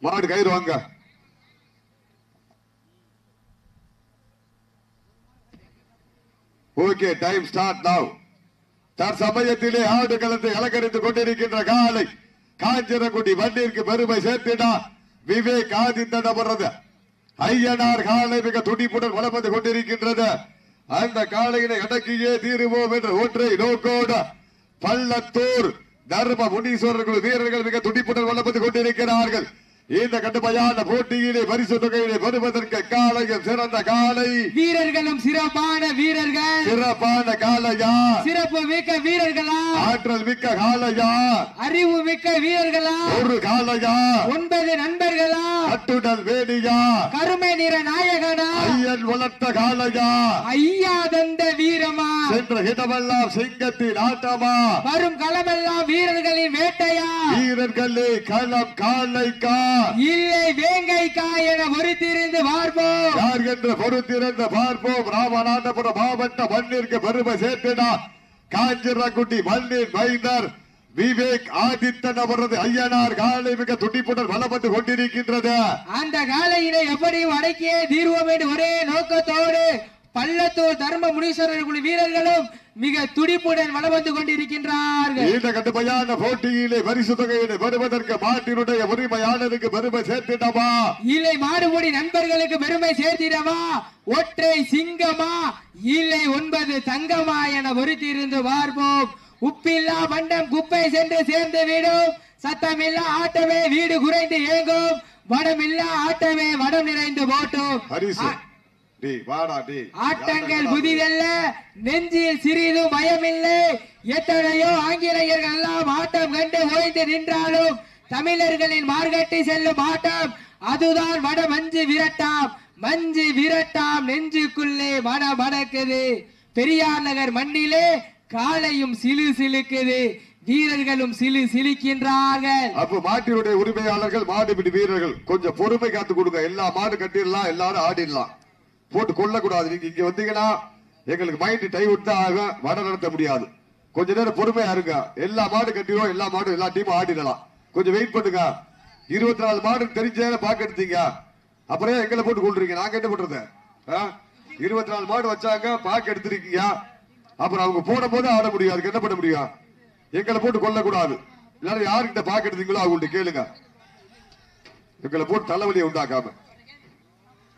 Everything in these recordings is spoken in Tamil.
மாடு கயிறு வாங்க. ஓகே, டைம் ஸ்டார்ட் நவ. தற்சமயத்திலே ஆடு களத்தை அலங்கரித்துக் கொண்டிருக்கின்ற காலை காஞ்சிரக்குடி வண்டிற்கு பெருமை சேர்த்திடா விவேக் ஆதித்தனது ஐயனார் காலை மிக துடிப்புடன் வலம் வந்து கொண்டிருக்கின்றது. அந்த காலையினை அடக்கியே தீருவோம் என்ற ஒற்றை நோக்கோடு பள்ளத்தூர் தர்ம முனீஸ்வரர்கள் வீரர்கள் மிக துடிப்புடன் வலம் வந்து கொண்டிருக்கிறார்கள். இந்த கடுமையான போட்டியிலே பரிசு தொகையிலே வருவதற்கு காலையும் சிறந்த காலை வீரர்களும் சிறப்பான வீரர்கள். சிறப்பான காலையா? சிறப்பு மிக்க வீரர்களா? ஆற்றல் மிக்க காலையா? அறிவு மிக்க வீரர்களா? ஒரு காலையா? 9 நண்பர்களா? கட்டுடல் வேணியா? கருமை நிற நாயகனா? ஐயன் வளர்த்த காலையா? ஐயா தந்த வீரமா? சென்ற இடமெல்லாம் சிங்கத்தின் ஆட்டமா? வரும் களமெல்லாம் வீரர்களின் வேட்டையா? வீரர்களே களம் காலைக்கா இல்லை வேங்கைக்கா என பொறுத்திருந்து பார்ப்போம். யார் என்று பொறுத்திருந்து பார்ப்போம். ராமநாதபுரம் மாவட்ட மண்ணிற்கு பெருமை சேர்த்தினா காஞ்சிரக்குடி மண்ணின் மைந்தர் விவேக் ஆதித்தன் அவரது ஐயனார் காலை மிக துடிப்புடன் வலம் வந்து கொண்டிருக்கின்றது. அந்த காலையினை எப்படியும் அடக்கியே தீர்வோம் என்று ஒரே நோக்கத்தோடு பள்ளத்தூர் தர்ம முனீஸ்வரர் குழு வீரர்களும் மிக துடிப்புடன் வலம் வந்து கொண்டிருக்கின்றார்கள். இந்த கடுமையான போட்டியிலே பரிசு தொகையினை பெறுவதற்கு மாட்டினுடைய உரிமையாளருக்கு பெருமை சேர்த்திடவா இல்லை மாடுபடி நண்பர்களுக்கு பெருமை சேர்த்திடவா? ஒற்றை சிங்கமா இல்லை 9 தங்கமா என பொறுத்திருந்து பார்ப்போம். உப்பில்லா பண்டம் குப்பை சென்று சேர்ந்து விடும். சத்தமில்லா ஆட்டமே வீடு குறைந்து ஏங்கும். வடமில்லா ஆட்டமே வடம் நிறைந்து போட்டும். ஆட்டங்கள் புதிதல்ல, நெஞ்சில் சிறிதும் பயமில்லை. எத்தனையோ ஆங்கிலேயர்கள் எல்லாம் ஆட்டம் கண்டு ஓய்ந்து நின்றாலும் தமிழர்களின் மார்கட்டி செல்லும் ஆட்டம் அதுதான் வட மஞ்சு விரட்டாம். மஞ்சு விரட்டாம் நெஞ்சுக்குள்ளே மன மடக்குது. பெரியார் நகர் மண்ணிலே காலையும் சிலு சிலுக்குது, வீரர்களும் சிலு சிலிக்கின்றார்கள். அப்ப மாட்டினுடைய உரிமையாளர்கள் மாடுபிடி வீரர்கள் கொஞ்சம் பொறுமை காத்து கொடுங்க. எல்லா மாடு கட்டிடலாம், எல்லாரும் ஆடிடலாம், போட்டு கொள்ளக்கூடாது. நீங்க இங்க வந்தீங்கன்னா எங்களுக்கு மைண்ட் டைவர்ட் தான் ஆகும், வட நடத்த முடியாது. கொஞ்ச நேரம் பொறுமையா இருங்க. எல்லா மாடு கட்டிடுவோம், எல்லா மாடும் எல்லா டீமும் ஆடிடலாம். கொஞ்சம் வெயிட் பண்ணுங்க. 24 மாடு தெரிஞ்ச பாக்க எடுத்தீங்க, அப்புறம் எங்களை போட்டு கொள்றீங்க. நாங்க என்ன பண்றது? 24 மாடு வச்சாங்க, பாக்க எடுத்திருக்கீங்க, அப்புறம் அவங்க போன போது ஆட முடியும். அதுக்கு என்ன பண்ண முடியும்? எங்களை போட்டு கொள்ளக்கூடாது. எல்லாரும் யாருக்கிட்ட பாக்க எடுத்தீங்களோ அவங்கள்ட்ட கேளுங்க. எங்களை போட்டு தலைவலியை உண்டாக்காம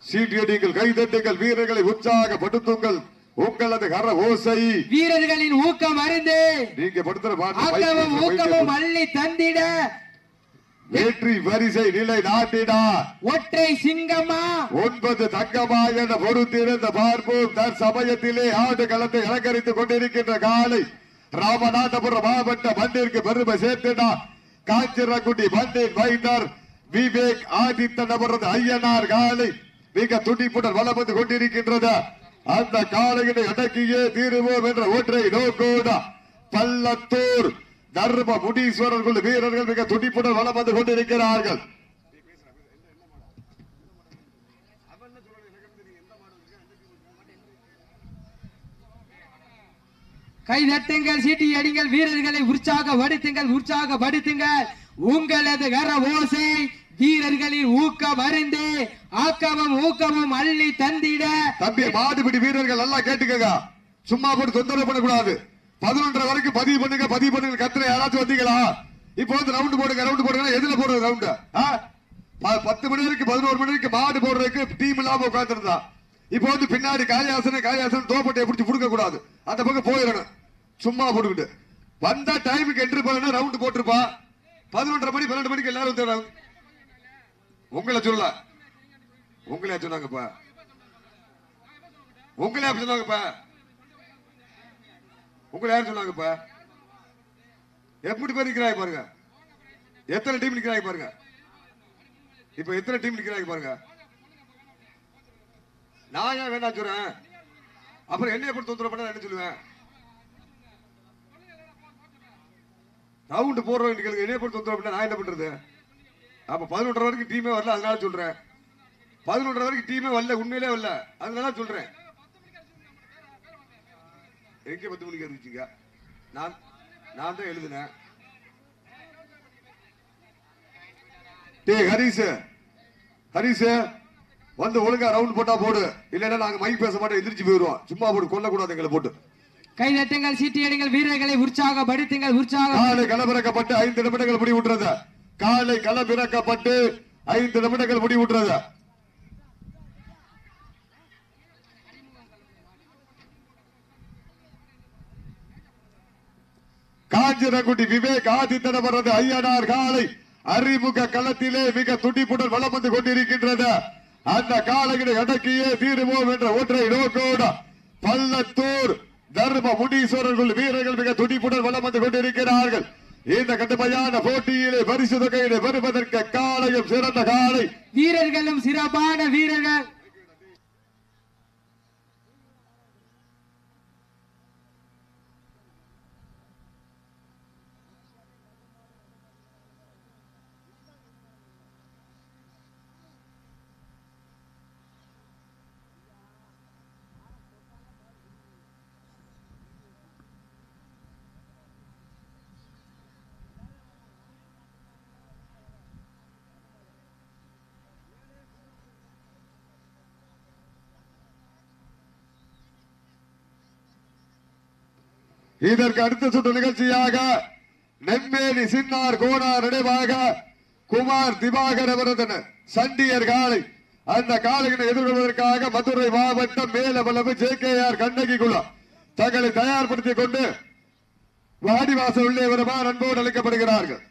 சீட்டியடிங்கள், கைதட்டுங்கள், வீரர்களை உற்சாகப்படுத்துங்கள். உங்களது கர ஓசை வீரர்களின் ஊக்கம் அறிந்து நீங்க படுத்துற ஊக்கமும் அள்ளி தந்திட வெற்றி வரிசை நிலை நாட்டிடா. ஒற்றை சிங்கமா 9 தங்கமா என பொறுத்திருந்த பார்ப்போம். தற்சமயத்திலே ஆடு களத்தை அலங்கரித்துக் கொண்டிருக்கின்ற காலை ராமநாதபுரம் மாவட்ட மண்ணிற்கு பெருமை சேர்த்திடா காஞ்சிரக்குடி மண்ணின் மைந்தர் விவேக் ஆதித்தன் அவரது ஐயனார் காலை மிக துடிப்புடன் வலம் வந்து கொண்டிருக்கின்றது. அந்த காலையினை அடக்கியே தீருவோம் என்ற ஒற்றை நோக்கோடு பள்ளத்தூர் தர்ம முனீஸ்வரர்கள் வீரர்கள் மிக துடிப்புடன் வலம் வந்து கொண்டிருக்கிறார்கள். கைதட்டுங்கள், சீட்டி அடிங்கள், வீரர்களை உற்சாகப்படுத்துங்கள். உங்களது கர ஓசை வீரர்களின் ஊக்கம் அறிந்து ஊக்கமும் அள்ளி தந்திட. தம்பி, மாடுபிடி வீரர்கள் எல்லாம் கேட்டுக்கங்க, சும்மா போட்டு தொந்தரவு பண்ணக்கூடாது. 11 வரைக்கும் பதிவு பண்ணுங்க. கத்திர யாராச்சும் வந்தீங்களா? இப்ப வந்து ரவுண்ட் போடுங்க. எதுல போடுறது ரவுண்ட்? 10 மணி வரைக்கும் 11 மணி வரைக்கும் மாடு போடுறதுக்கு டீம் இல்லாம உட்காந்துருந்தா. இப்ப வந்து பின்னாடி காளியாசன் தோப்பட்டையை பிடிச்சி புடுக்க கூடாது, அந்த பக்கம் போயிடணும். சும்மா போட்டுக்கிட்டு வந்தா டைமுக்கு என்ட்ரி பண்ண ரவுண்ட் போட்டிருப்பா. 11:30 மணி 12 மணிக்கு எல்லாரும் வந்து உங்களை சொல்ல உங்களே சொன்னாங்கப்பா. உங்களே அப்படி சொன்னாங்கப்பா. உங்களை யார் சொன்னாங்கப்பா? எப்படி பேர் நிக்கிறாங்க பாருங்க. எத்தனை டீம் நிக்கிறாங்க பாருங்க. இப்ப எத்தனை டீம் நிக்கிறாங்க பாருங்க. நான் ஏன் வேண்டாம் சொல்றேன்? அப்புறம் என்ன எப்படி தொந்தரவு பண்ண என்ன சொல்லுவேன்? ரவுண்ட் போடுறவங்க என்ன எப்படி தொந்தரவு பண்ண நான் என்ன பண்றது? அப்ப 11:30 வரைக்கும் டீமே வரல, அதனால சொல்றேன். 11:30 வரைக்கும் டீமே வரல, உண்மையிலே வரல, அதனால சொல்றேன். எங்க 10 மணிக்கு அறிவிச்சீங்க? நான் தான் எழுதினேன். டேய் ஹரிசு ஹரிசு வந்து ஒழுங்கா ரவுண்ட் போட்டா போடு, இல்லைன்னா நாங்க மைக் பேச மாட்டோம், எந்திரிச்சு போயிடுவோம். சும்மா போட்டு கொல்லக்கூடாது எங்களை போட்டு. கைதட்டுங்கள், சீட்டியடிங்கள், வீரர்களை உற்சாகப்படுத்துங்கள். காலை களமிறக்கப்பட்டு 5 நிமிடங்கள் முடி விட்டுறது. காலை களமிறக்கப்பட்டு 5 நிமிடங்கள் முடி விட்டுறது. காஞ்சிரங்குடி விவேக் ஆதித்தன வர்றது ஐயனார் காலை அறிமுக களத்திலே மிக துடிப்புடன் வளம் வந்து கொண்டிருக்கின்றது. அந்த காலைகளை அடக்கியே தீருவோம் என்ற ஒற்றை நோக்கோடு பள்ளத்தூர் தர்ம முனீஸ்வரர்கள் வீரர்கள் மிக துடிப்புடன் வளம் வந்து கொண்டிருக்கிறார்கள். இந்த கடுமையான போட்டியிலே பரிசு தொகையிலே வருவதற்கு காலையும் சிறந்த காலை வீரர்களும் சிறப்பான வீரர்கள். இதற்கு அடுத்த சுற்று நிகழ்ச்சியாக நெம்மேலி சின்னார் கோனார் நினைவாக குமார் திவாகர் அவரது சண்டியர் காலை அந்த காலையினை எதிர்கொள்வதற்காக மதுரை மாவட்டம் மேலவளவு JKR கண்ணகி குழு தங்களை தயார்படுத்திக் கொண்டு வாடிவாசல் உள்ளே வருமாறு அன்போடு அளிக்கப்படுகிறார்கள்.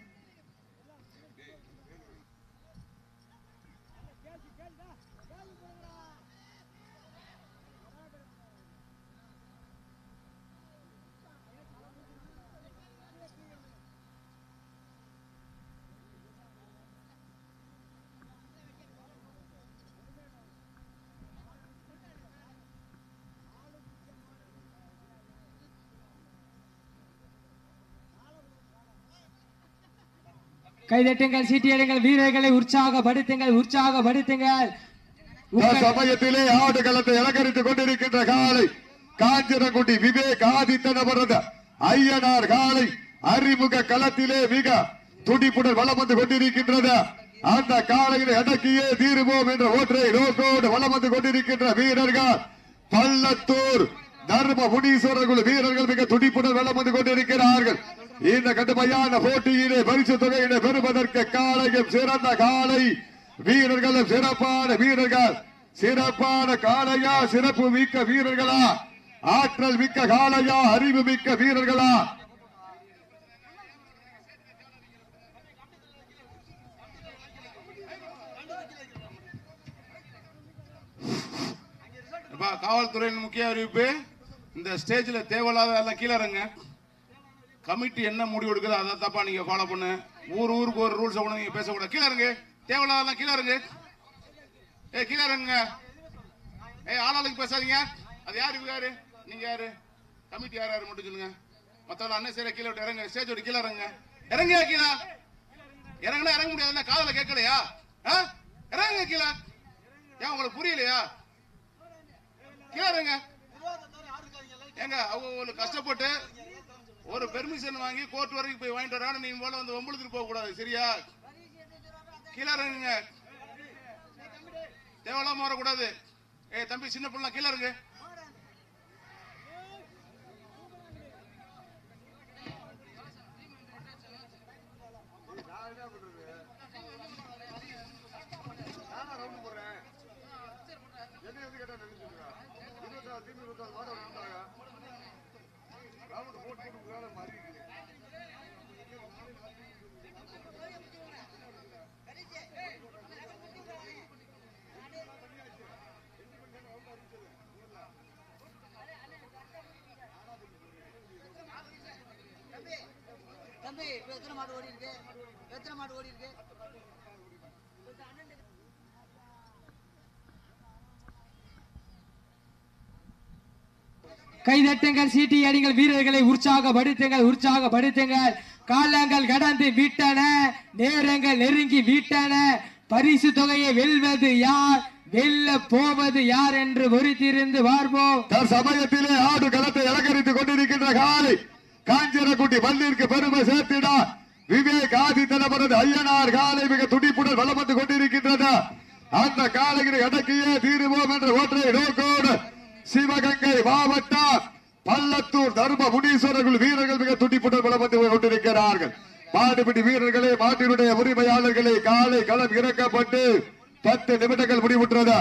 கைதட்டுங்கள், சீட்டியடிங்கள், வீரர்களை உற்சாகப்படுத்துங்கள். சமயத்திலே ஆடுகளத்தை அலங்கரித்துக் கொண்டிருக்கின்ற காலை காஞ்சிரங்குடி விவேக் ஆதித்தன வர்றது ஐயனார் காலை அறிமுக களத்திலே மிக துடிப்புடன் வளம் வந்து கொண்டிருக்கின்றது. அந்த காலையினை அடக்கியே தீருவோம் என்ற ஒற்றை நோக்கோடு வளம் வந்து கொண்டிருக்கின்ற வீரர்கள் பள்ளத்தூர் தர்ம முனீஸ்வரர்கள் வீரர்கள் மிக துடிப்புடன் வளம் வந்து கொண்டிருக்கிறார்கள். இந்த கடுமையான போட்டியிலே பரிசு தொகையினை பெறுவதற்கு காலையும் சிறந்த காலை வீரர்களும் சிறப்பான வீரர்கள். சிறப்பான காலையா, சிறப்பு மிக்க வீரர்களா, ஆற்றல் மிக்க காலையா, அறிவு மிக்க வீரர்களா? காவல்துறையின் முக்கிய அறிவிப்பு, இந்த ஸ்டேஜ்ல தேவையில்லாத கீழே இறங்க. கமிட்டி என்ன முடிவு எடுக்குதோ அதை தப்பா நீங்க ஃபாலோ பண்ணு. ஊருக்கு ஒரு ரூல்ஸ் நீங்க பேசக்கூடாது. கீழே இருங்க, தேவையில்லாத கீழே இருங்க. கீழே இருங்க. ஆளாளுக்கு பேசாதீங்க. அது யாரு நீங்க யாரு? கமிட்டி யாரு மட்டும் சொல்லுங்க. மத்தவங்க அண்ணன் சரி கீழே விட்டு இறங்க. ஸ்டேஜ் விட்டு கீழே இறங்க. இறங்க கீழே. இறங்கினா இறங்க முடியாது. காதல கேட்கலையா? இறங்க கீழே. ஏன் உங்களுக்கு புரியலையா? கீழே இறங்க. ஏங்க அவங்க கஷ்டப்பட்டு ஒரு பெர்மிஷன் வாங்கி கோர்ட் வரைக்கும் போய் வாங்கிட்டு வராங்க. நீங்க போல வந்து ஒம்பளுக்கு போக கூடாது, சரியா? கீழே இறங்குங்க. தேவையில்லாம வரக்கூடாது. தம்பி சின்ன பிள்ளை கீழே இருங்க. கைதட்டுங்கள், சீட்டியடிங்கள், வீரர்களை உற்சாகப்படுத்துங்கள். காலங்கள் கடந்து விட்டன, நேரங்கள் நெருங்கி விட்டன. பரிசு தொகையை வெல்வது யார், வெல்ல போவது யார் என்று பொறுத்திருந்து பார்ப்போம். சமயத்திலே ஆடு களத்தை அலங்கரித்துக் கொண்டிருக்கின்ற காலை காஞ்சிரக்குடி மண்ணிற்கு பெருமை சேர்த்திட விவேக் ஆதித்தனவரது ஐயனார் காலை மிக துடிப்புடன் வலம் வந்து கொண்டிருக்கின்றது. அந்த காலைகளை அடக்கியே தீருவோம் என்ற ஒற்றை நோக்கோடு சிவகங்கை மாவட்டம் பள்ளத்தூர் தர்ம முனீஸ்வரர்கள் வீரர்கள் மிக துடிப்புடன் வலம் வந்து கொண்டிருக்கிறார்கள். மாடுபிடி வீரர்களே, மாட்டினுடைய உரிமையாளர்களே, காலை களம் இறக்கப்பட்டு 10 நிமிடங்கள் முடிவுற்றது.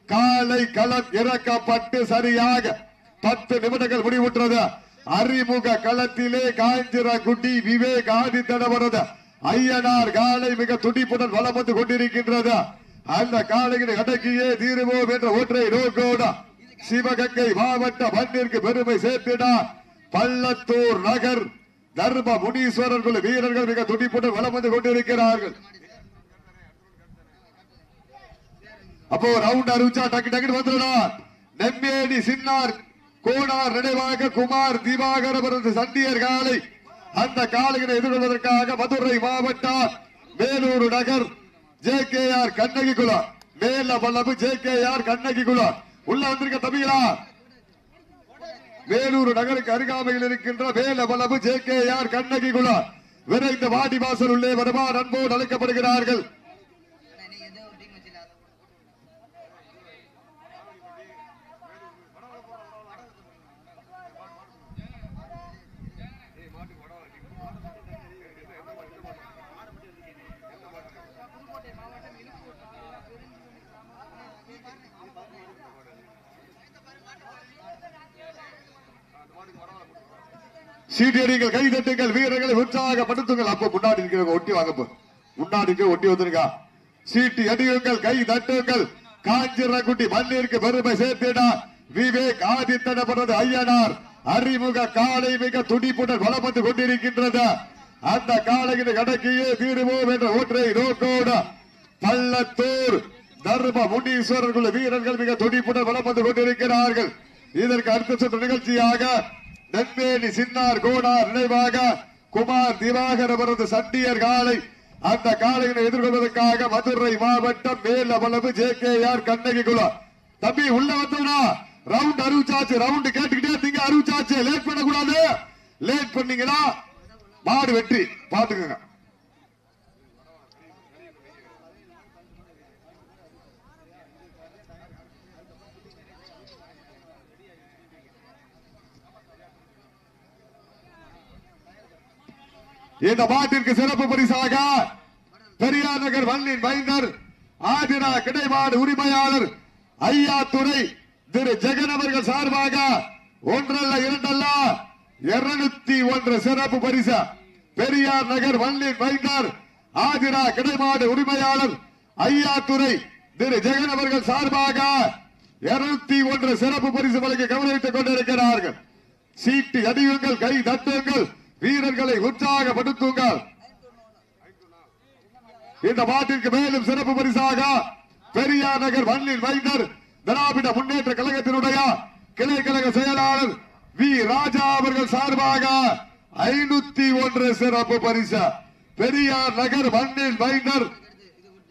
காலை களம் இறக்கப்பட்டு சரியாக 10 நிமிடங்கள் முடிவுற்றது. அறிமுக களத்திலே காஞ்சிரகுடி விவேக் ஆதித்தனவரது ஐயனார் காலை மிக துடிப்புடன் வலம் வந்து கொண்டிருக்கின்றது. அந்த காலைகளை அடக்கியே தீருவோம் என்ற ஒற்றை நோக்கோடு சிவகங்கை மாவட்ட மண்ணிற்கு பெருமை சேர்த்திட பள்ளத்தூர் நகர் தர்ம முனீஸ்வரர்கள் வீரர்கள் மிக துடிப்புடன் வலம் வந்து கொண்டிருக்கிறார்கள். அப்போ ரவுண்ட் அறிவிச்சா டக்கு டக்குன்னு வந்துடலாம். நெம்மேடி சின்னார் கோனார் நினைவாக குமார் திவாகர் அவரது சண்டியர் காலை அந்த காலைகளை எதிர்கொள்வதற்காக மதுரை மாவட்டம் மேலூர் நகர் ஜேகேஆர் கண்ணகி குலம் மேல வல்லபு ஜேகேஆர் கண்ணகி குலம் உள்ள வந்திருக்க தம்பிகளா. வேலூர் நகருக்கு அருகாமையில் இருக்கின்ற மேல வல்லபு ஜேகேஆர் கண்ணகி குலம் விரைந்த வாடி வாசல் உள்ளே வருமாறு அன்போடு அழைக்கப்படுகிறார்கள். சீட்டியடிகள் கை தட்டுங்கள் வீரர்களை உற்சாகப்படுத்துங்கள். அப்ப முன்னாடி இருக்கிறவங்க ஒட்டி வாங்க, முன்னாடி ஒட்டி வந்துருங்க. சீட்டி அடியுங்கள் கை தட்டுங்கள். காஞ்சிரகுடி மண்ணிற்கு பெருமை சேர்த்திட விவேக் ஆதித்தனவரது ஐயனார் அறிமுக காலை மிக துடிப்புடன் வலம் வந்து கொண்டிருக்கின்றது. அந்த காலையில் அடக்கியே தீருவோம் என்ற ஒற்றை நோக்கோடு பள்ளத்தூர் தர்ம முனீஸ்வரர்கள் வீரர்கள் மிக துடிப்புடன் வலம் வந்து கொண்டிருக்கிறார்கள். இதற்கு அடுத்த சுற்று நிகழ்ச்சியாக நெம்மேடி சின்னார் கோனார் நினைவாக குமார் திவாகர் அவரது சண்டியர் காலை அந்த காலையினை எதிர்கொள்வதற்காக மதுரை மாவட்டம் மேலவளவு ஜேகேஆர் கண்ணகி குலம். தம்பி உள்ள வந்தா ரவுண்ட் அறிவிச்சாச்சு, ரவுண்ட் கேட்டுக்கிட்டே இருந்தீங்க, அறிவிச்சாச்சு. லேட் பண்ணக்கூடாது, லேட் பண்ணீங்கன்னா மாடு வெற்றி பாத்துக்கோங்க. இந்த மாட்டிற்கு சிறப்பு பரிசாக பெரியார் நகர் வள்ளின் மைந்தர் ஆதிரா கிடைமாடு உரிமையாளர் ஐயா துறை திரு ஜெகன் அவர்கள் சார்பாக ஒன்றல்ல இரண்டல்ல 201 சிறப்பு பரிசு பெரியார் நகர் வள்ளின் மைந்தர் ஆதிரா கிடைமாடு உரிமையாளர் ஐயா துறை திரு ஜெகன் அவர்கள் சார்பாக 201 சிறப்பு பரிசு வழங்கி கௌரவித்துக் கொண்டிருக்கிறார்கள். சீட்டு அடியுங்கள் கை தட்டுங்கள் வீரர்களை உற்சாகப்படுத்துங்கள். இந்த மாட்டிற்கு மேலும் சிறப்பு பரிசாக பெரியார் நகர் வள்ளின் மைந்தர் திராவிட முன்னேற்ற கழகத்தினுடைய கிளை கழக செயலாளர் வி ராஜா அவர்கள் சார்பாக 501 சிறப்பு பரிசு பெரியார் நகர் வள்ளின் மைந்தர்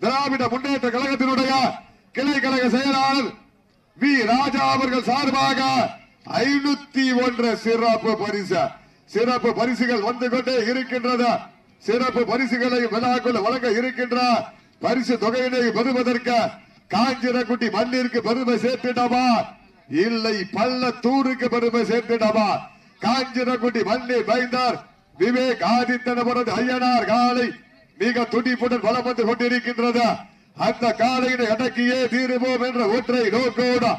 திராவிட முன்னேற்ற கழகத்தினுடைய கிளை கழக செயலாளர் வி ராஜா அவர்கள் சார்பாக 501 சிறப்பு பரிசு. சிறப்பு பரிசுகள் வந்து கொண்டே இருக்கின்றது. சிறப்பு பரிசுகளை விழாக்குள் வழங்க இருக்கின்ற பரிசு தொகையினை பெறுவதற்கு காஞ்சிரகுடி மண்ணிற்கு பெருமை சேர்த்திடவா இல்லை பள்ளத்தூருக்கு பெருமை சேர்த்திடவா? காஞ்சிரகுடி மண்ணில் வைந்தார் விவேக் ஆதித்தனவரது ஐயனார் காலை மிக துடிப்புடன் வலம் வந்து கொண்டிருக்கின்றது. அந்த காலையினை அடக்கியே தீருவோம் என்ற ஒற்றை நோக்கோடு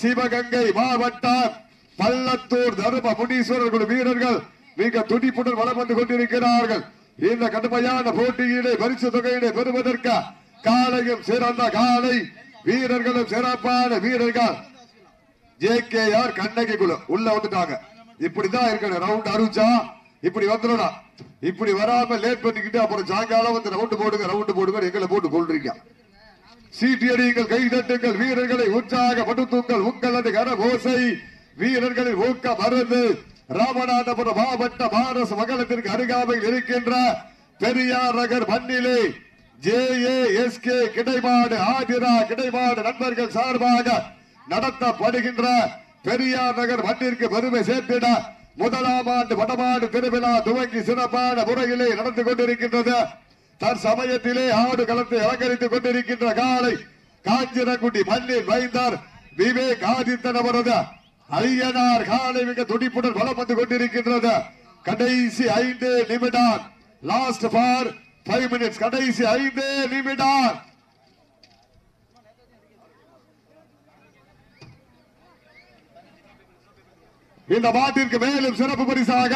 சிவகங்கை மாவட்டம் பள்ளத்தூர் தர்ம முனீஸ்வரர்கள் வீரர்கள் மிக துடிப்புடன் வலம் வந்து கொண்டிருக்கிறார்கள். இந்த கடுமையான போட்டியிலே பரிசு தொகையினை பெறுவதற்கு காலையும் சிறந்த காலை வீரர்களும் சிறப்பான வீரர்கள் ஜேகேஆர் கண்ணகி குலம் உள்ள வந்துட்டாங்க. இப்படிதான் இருக்கணும். ரவுண்ட் அறிவிச்சா இப்படி வந்துடணும். இப்படி வராம லேட் பண்ணிக்கிட்டு அப்புறம் சாயங்காலம் வந்து ரவுண்ட் போடுங்க எங்களை போட்டு கொள்றீங்க. சீட்டியடியுங்கள் கை தட்டுங்கள் வீரர்களை உற்சாகப்படுத்துங்கள். உங்களது கரகோசை வீரர்களின் ஊக்க மருந்து ராமநாதபுரம் மாவட்ட பாரஸ் மகளத்திற்கு அருகாமையில் இருக்கின்ற பெரியார் நகர் மண்ணிலே JASK கிடைமாடு ஆதிரா கிடைமாடு நண்பர்கள் சார்பாக நடத்தப்படுகின்ற பெரியார் நகர் மண்ணிற்கு பெருமை சேர்த்திட முதலாம் ஆண்டு வடமாடு திருவிழா துவங்கி சிறப்பான முறையிலே நடந்து கொண்டிருக்கின்றது. தற்சமயத்திலே ஆடு களத்தை அலங்கரித்துக் கொண்டிருக்கின்ற காலை காஞ்சிரங்குடி மண்ணில் வைத்தார் விவேக் ஆதித்தன் அவரது ஐயனார் காலை மிக துடிப்புடன் வலம் வந்து கொண்டிருக்கின்றது. கடைசி 5 நிமிடம், லாஸ்ட் ஃபார் 5 மினிட்ஸ், கடைசி 5 நிமிடம். இந்த மாட்டிற்கு மேலும் சிறப்பு பரிசாக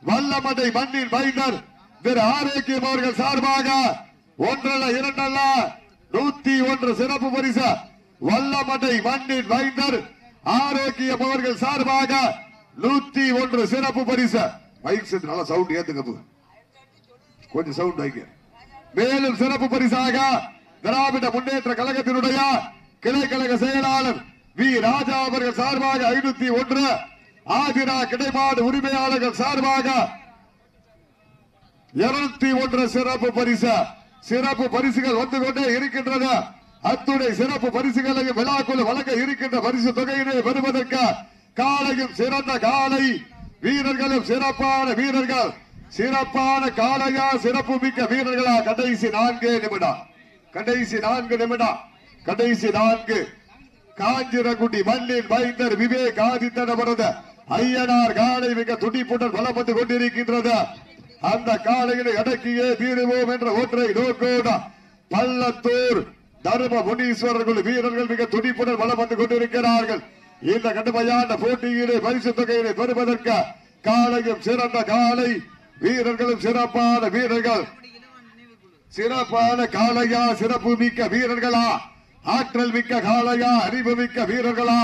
வல்லமடை மண்ணில் மைந்தர் திரு ஆரோக்கியம் அவர்கள் சார்பாக 1 அல்ல 2 அல்ல 101 சிறப்பு பரிசு. வல்லமடை மண்ணில் மைந்தர் ஆரோக்கியம் அவர்கள் சார்பாக 101 சிறப்பு பரிசு. மைக் செட் நல்லா சவுண்ட் ஏத்துங்க, கொஞ்சம் சவுண்ட் வைக்க. மேலும் சிறப்பு பரிசாக திராவிட முன்னேற்ற கழகத்தினுடைய கிளைக்கழக செயலாளர் வி ராஜா அவர்கள் சார்பாக 501, ஆதிரா கிடைமாடு உரிமையாளர்கள் சார்பாக 201 சிறப்பு பரிசு. சிறப்பு பரிசுகள் வந்து கொண்டே இருக்கின்றது. அத்துடைய சிறப்பு பரிசுகளையும் விழாக்குழு வழங்க இருக்கின்ற பரிசு தொகையினை பெறுவதற்கு காலையும் சிறந்த காலை வீரர்களும் சிறப்பான வீரர்கள், சிறப்பான காலையா சிறப்பு மிக்க வீரர்களா. கடைசி 4 நிமிடம், கடைசி 4 நிமிடம், கடைசி 4. காஞ்சிரங்குடி மண்ணின் மைந்தர் விவேக் ஆதித்தன் அவரது ஐயனார் காலை மிக துடிப்புடன் வலம் வந்து கொண்டிருக்கின்றது. அந்த காலையினை அடக்கியே தீருவோம் என்ற ஒற்றை நோக்கோடு பள்ளத்தூர் தர்ம முனீஸ்வரர்கள் வீரர்கள் மிக துடிப்புடன் வலம் வந்து கொண்டிருக்கிறார்கள். இந்த கடுமையான போட்டியிலே பரிசு தொகையினை பெறுவதற்கு காலையும் சிறந்த காலை வீரர்களும் சிறப்பான வீரர்கள், சிறப்பான காலையா சிறப்பு மிக்க வீரர்களா, ஆற்றல் மிக்க காலையா அறிவு மிக்க வீரர்களா,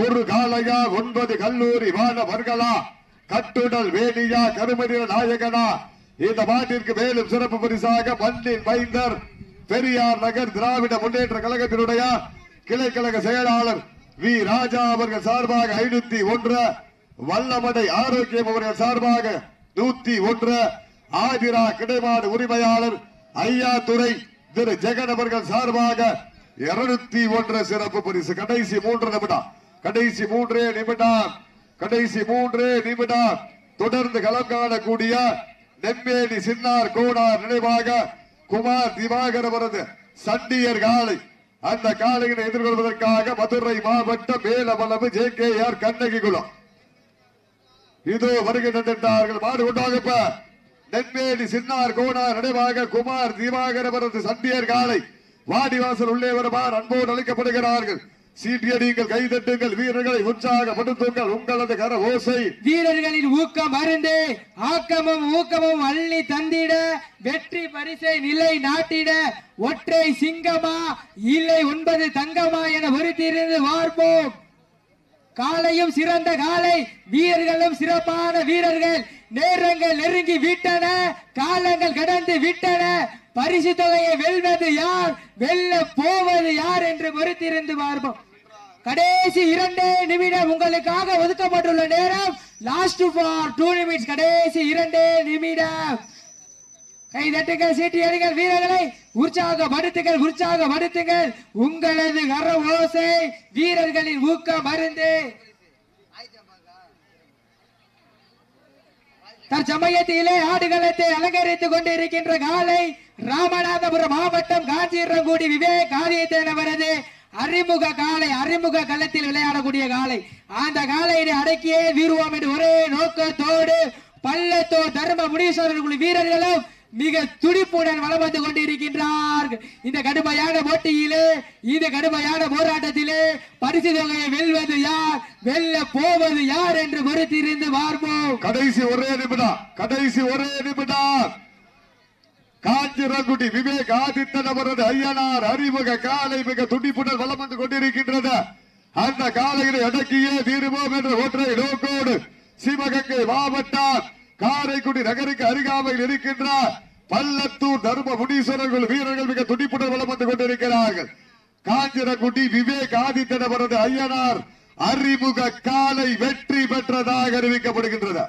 ஒரு காலையா 9 கல்லூரி மாணவர்களா, கட்டுடல் வேணியா கருமதிர நாயகனா. இந்த மாட்டிற்கு மேலும் சிறப்பு பரிசாக மண்ணின் மைந்தர் பெரியார் நகர் திராவிட முன்னேற்ற கழகத்தினுடைய கிளைக்கழக செயலாளர் வி ராஜா அவர்கள் சார்பாக 501, வல்லமடை ஆரோக்கியம் அவர்கள் சார்பாக 101, ஆதிரா கிடைமாடு உரிமையாளர் ஐயா துறை திரு ஜெகன் அவர்கள் சார்பாக 201 சிறப்பு பரிசு. கடைசி 3 நிமிடம், கடைசி 3 நிமிடம், கடைசி 3 நிமிடம். தொடர்ந்து களம் காணக்கூடிய நெம்மேலி சின்னார் கோனார் நினைவாக குமார் திவாகர் அவரது சண்டியர் காலை, அந்த காலையினை எதிர்கொள்வதற்காக மதுரை மாவட்டம் மேலவளவு JKR கண்ணகி குளம் இதோ வருகை தந்திருந்தார்கள். மாடு கொண்டாங்க. நெம்மேலி சின்னார் கோனார் நினைவாக குமார் திவாகர் அவரது சண்டியர் காலை வாடிவாசல் உள்ளே வருமாறு அன்போடு அழைக்கப்படுகிறார்கள். சீட்டியடிங்கள், கைதட்டுங்கள், வீரர்களை உற்சாகப்படுத்துங்கள். உங்களது கர ஓசை வீரர்களின் ஊக்கம் அருந்து ஆக்கமும் ஊக்கமும் அள்ளி தந்திட வெற்றி பரிசை நிலை நாட்டிட ஒற்றை சிங்கமா இல்லை 9 தங்கமா என ஒருத்திருந்து பார்ப்போம். காலையும் சிறந்த காலை வீரர்களும் சிறப்பான வீரர்கள். நேரங்கள் நெருங்கி விட்டன, காலங்கள் கடந்து விட்டன. பரிசு தொகையை வெல்வது யார், வெல்ல போவது யார் என்று பொறுத்திருந்து பார்ப்போம். கடைசி 2 நிமிடம் உங்களுக்காக ஒதுக்கப்பட்டுள்ள நேரம். Last for 2 minutes. கடைசி 2 நிமிடம். கை தட்டுங்கள், சீட்டி அடிங்கள், வீரர்களை உற்சாகப்படுத்துங்கள், உற்சாகப்படுத்துங்கள். உங்களது கர ஓசை வீரர்களின் ஊக்கம் மருந்து. தற்சமயத்திலே ஆடுகளத்தை அலங்கரித்துக் கொண்டிருக்கின்ற காலை ராமநாதபுரம் மாவட்டம் காஞ்சிரங்குடி விவேக் ஆதித்தன் அவரது அறிமுக காலை, அறிமுக களத்தில் விளையாடக்கூடிய காலை. அந்த காலையை அடக்கியே வீருவோம் என்று ஒரே நோக்கத்தோடு பள்ளத்தூர் தர்ம முனீஸ்வரர்கள் வீரர்களும் மிக துடிப்புடன் வலம் வந்து கொண்டிருக்கின்றார்கள். இந்த கடுமையான போட்டியிலே, இந்த கடுமையான போராட்டத்திலே பரிசு தொகையை வெல்வது யார், வெல்ல போவது யார் என்று பொறுத்திருந்து பார்ப்போம். கடைசி 1 நிமிடம், கடைசி 1 நிமிடம். காஞ்சிரங்குடி விவேக் ஆதித்தன் அவரது ஐயனார் அறிமுக காலை மிக துடிப்புடன் வலம் வந்து கொண்டிருக்கின்றது. அந்த காலையினை அடக்கியே தீருவோம் என்ற ஒற்றை நோக்கோடு சிவகங்கை மாவட்டம் காரைக்குடி நகருக்கு அருகாமையில் இருக்கின்ற பள்ளத்தூர் தர்ம முனீஸ்வரர்கள் வீரர்கள் மிக துடிப்புடன் வலம் வந்து கொண்டிருக்கிறார்கள். காஞ்சிரங்குடி விவேக் ஆதித்தன் அவரது ஐயனார் அறிமுக காலை வெற்றி பெற்றதாக அறிவிக்கப்படுகின்றது.